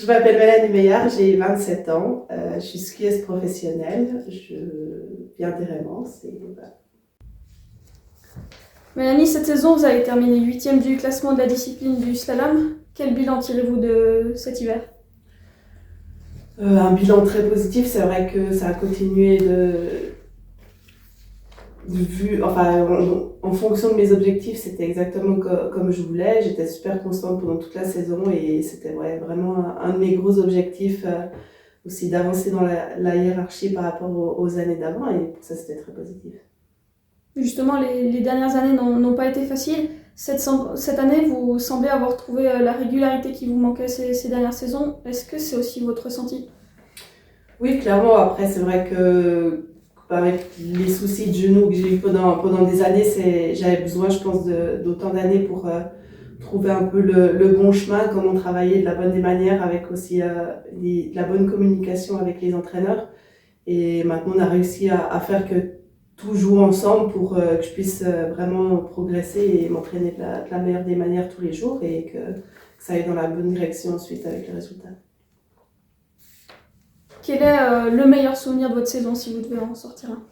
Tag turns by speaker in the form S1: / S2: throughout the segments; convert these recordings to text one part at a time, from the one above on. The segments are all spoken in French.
S1: Je m'appelle Mélanie Meillard, j'ai 27 ans, je suis skieuse professionnelle, je viens d'Hérémence et voilà.
S2: Mélanie, cette saison, vous avez terminé 8e du classement de la discipline du slalom. Quel bilan tirez-vous de cet hiver?
S1: Un bilan très positif, c'est vrai que ça a continué en fonction de mes objectifs, c'était exactement comme je voulais. J'étais super constante pendant toute la saison et c'était vraiment un de mes gros objectifs aussi d'avancer dans la hiérarchie par rapport aux années d'avant et pour ça c'était très positif.
S2: Justement, les dernières années n'ont pas été faciles. Cette année, vous semblez avoir trouvé la régularité qui vous manquait ces dernières saisons. Est-ce que c'est aussi votre ressenti?
S1: Oui, clairement. Après, c'est vrai que avec les soucis de genoux que j'ai eu pendant des années, j'avais besoin, je pense, d'autant d'années pour trouver un peu le bon chemin, comment travailler de la bonne des manières, avec aussi de la bonne communication avec les entraîneurs. Et maintenant, on a réussi à faire que tout joue ensemble pour que je puisse vraiment progresser et m'entraîner de la meilleure des manières tous les jours et que ça aille dans la bonne direction ensuite avec les résultats.
S2: Quel est le meilleur souvenir de votre saison, si vous devez en sortir un?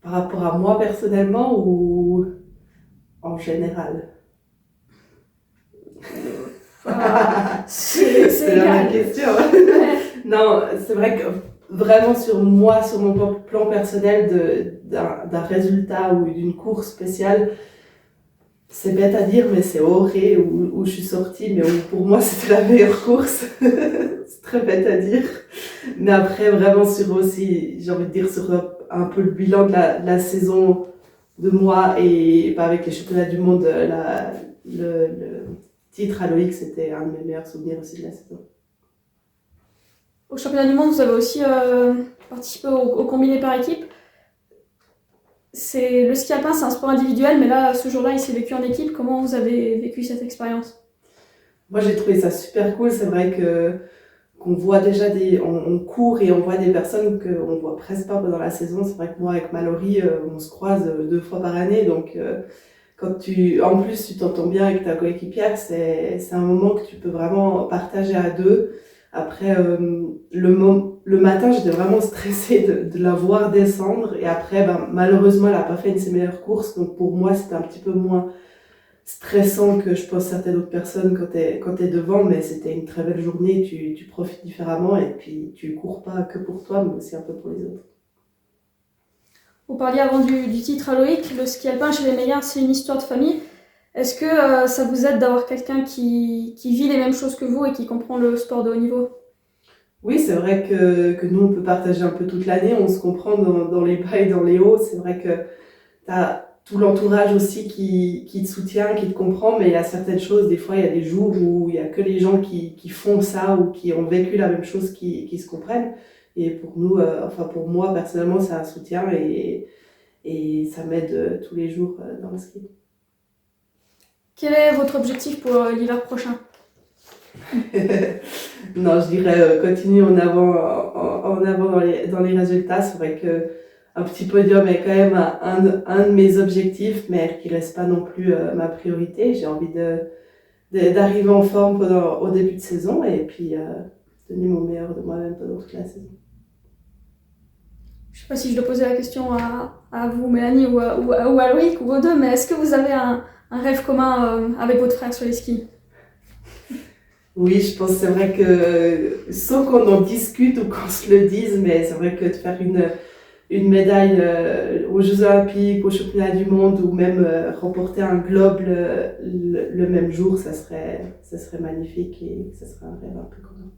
S1: Par rapport à moi personnellement ou en général?
S2: C'est
S1: la
S2: égal.
S1: même question. Non, c'est vrai que vraiment sur moi, sur mon plan personnel d'un résultat ou d'une course spéciale, c'est bête à dire, mais c'est Auré où je suis sortie, mais où pour moi c'était la meilleure course. C'est très bête à dire. Mais après, vraiment sur aussi, j'ai envie de dire, sur un peu le bilan de la saison de moi et avec les championnats du monde, le titre à Loïc, c'était un de mes meilleurs souvenirs aussi de la saison.
S2: Au championnat du monde, vous avez aussi participé au combiné par équipe. Le ski alpin, c'est un sport individuel, mais là, ce jour-là, il s'est vécu en équipe. Comment vous avez vécu cette expérience?
S1: Moi, j'ai trouvé ça super cool. C'est vrai qu'on voit déjà on court et on voit des personnes qu'on voit presque pas pendant la saison. C'est vrai que moi, avec Mallory, on se croise 2 fois par année. Donc, en plus, tu t'entends bien avec ta coéquipière, c'est un moment que tu peux vraiment partager à deux. Après, le matin, j'étais vraiment stressée de la voir descendre. Et après, malheureusement, elle a pas fait une de ses meilleures courses. Donc, pour moi, c'était un petit peu moins stressant que je pense certaines autres personnes quand t'es devant. Mais c'était une très belle journée. Tu profites différemment. Et puis, tu cours pas que pour toi, mais aussi un peu pour les autres.
S2: Vous parliez avant du titre à Loïc. Le ski alpin chez les Meillards, c'est une histoire de famille. Est-ce que ça vous aide d'avoir quelqu'un qui vit les mêmes choses que vous et qui comprend le sport de haut niveau?
S1: Oui, c'est vrai que nous, on peut partager un peu toute l'année. On se comprend dans les bas et dans les hauts. C'est vrai que t'as tout l'entourage aussi qui te soutient, qui te comprend, mais il y a certaines choses, des fois, il y a des jours où il y a que les gens qui font ça ou qui ont vécu la même chose qui se comprennent. Et pour nous, pour moi, personnellement, c'est un soutien et ça m'aide tous les jours dans le ski.
S2: Quel est votre objectif pour l'hiver prochain?
S1: Non, je dirais continue en avant dans les résultats. C'est vrai que un petit podium est quand même un de mes objectifs, mais qui reste pas non plus ma priorité. J'ai envie d'arriver en forme au début de saison et puis donner mon meilleur de moi-même pendant toute la saison.
S2: Je ne sais pas si je dois poser la question à vous, Mélanie, ou à Loïc, ou aux deux, mais est-ce que vous avez un rêve commun avec votre frère sur les skis?
S1: Oui, je pense que c'est vrai que, sans qu'on en discute ou qu'on se le dise, mais c'est vrai que de faire une médaille aux Jeux Olympiques, aux Championnats du Monde ou même remporter un globe le même jour, ça serait magnifique et ça serait un rêve un peu commun.